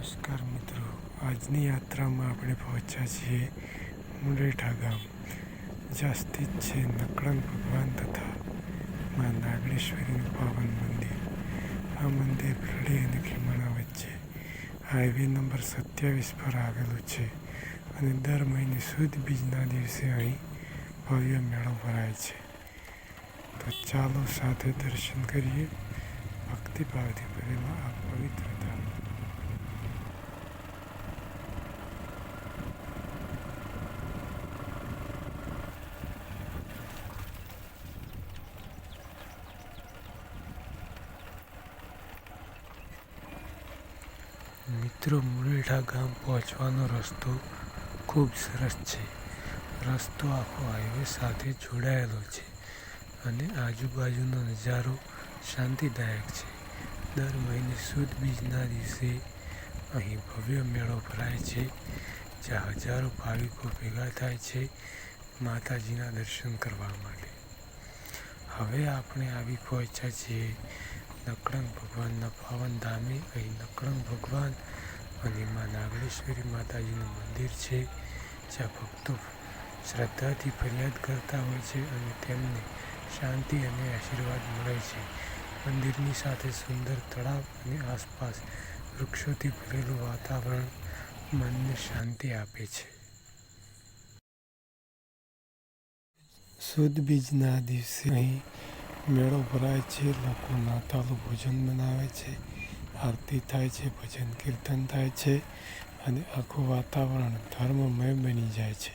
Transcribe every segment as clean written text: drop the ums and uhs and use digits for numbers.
નમસ્કાર મિત્રો, આજની યાત્રામાં આપણે પહોંચ્યા છીએ મુંડેઠા ગામ. જ્યાં સ્થિત છે નકળંગ ભગવાન તથા મા નાગેશ્વરીનું પાવન મંદિર. આ મંદિર ભરડી અને ખીમાણા વચ્ચે હાઈવે નંબર 27 પર આવેલું છે અને દર મહિને સુદ બીજના દિવસે અહીં ભવ્ય મેળો ભરાય છે. તો ચાલો સાથે દર્શન કરીએ ભક્તિભાવથી ભરેલા આ પવિત્ર ધામ. મિત્રો, મુંડેઠા ગામ પહોંચવાનો રસ્તો ખૂબ સરસ છે. રસ્તો આખો હાઈવે સાથે જોડાયેલો છે અને આજુબાજુનો નજારો શાંતિદાયક છે. દર મહિને સુદ બીજના દિવસે અહીં ભવ્ય મેળો ભરાય છે, જ્યાં હજારો ભાવિકો ભેગા થાય છે માતાજીના દર્શન કરવા માટે. હવે આપણે આવી પહોંચ્યા છીએ નકળંગ ભગવાનના પાવન ધામે. અહીં નકળંગ ભગવાન અને મા નાગેશ્વરી માતાજીનું મંદિર છે, જ્યાં ભક્તો શ્રદ્ધાથી ફરિયાદ કરતા હોય છે અને તેમને શાંતિ અને આશીર્વાદ મળે છે. મંદિરની સાથે સુંદર તળાવ અને આસપાસ વૃક્ષોથી ભરેલું વાતાવરણ મનને શાંતિ આપે છે. સુદ બીજના દિવસે અહીં મેળો ભરાય છે. લોકો નાતાલું ભોજન બનાવે છે, આરતી થાય છે, ભજન કીર્તન થાય છે અને આખું વાતાવરણ ધર્મમય બની જાય છે.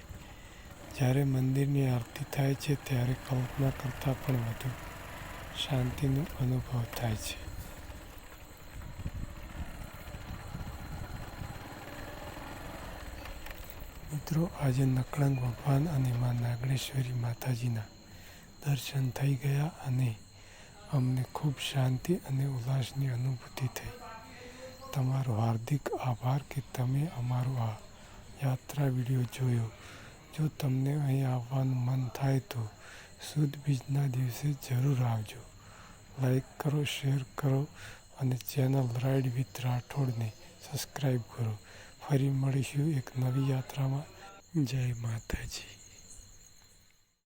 જ્યારે મંદિરની આરતી થાય છે ત્યારે કલ્પના કરતાં પણ વધુ શાંતિનો અનુભવ થાય છે. મિત્રો, આજે નકળંગ ભગવાન અને મા નાગેશ્વરી માતાજીના દર્શન થઈ ગયા અને અમને ખૂબ શાંતિ અને ઉલ્લાસની અનુભૂતિ થઈ. તમારો હાર્દિક આભાર કે તમે અમારો આ યાત્રા વિડીયો જોયો. જો તમને અહીં આવવાનું મન થાય તો સુદ બીજના દિવસે જરૂર આવજો. લાઈક કરો, શેર કરો અને ચેનલ રાઇડ વિથ રાઠોડને સબસ્ક્રાઈબ કરો. ફરી મળીશું એક નવી યાત્રામાં. જય માતાજી.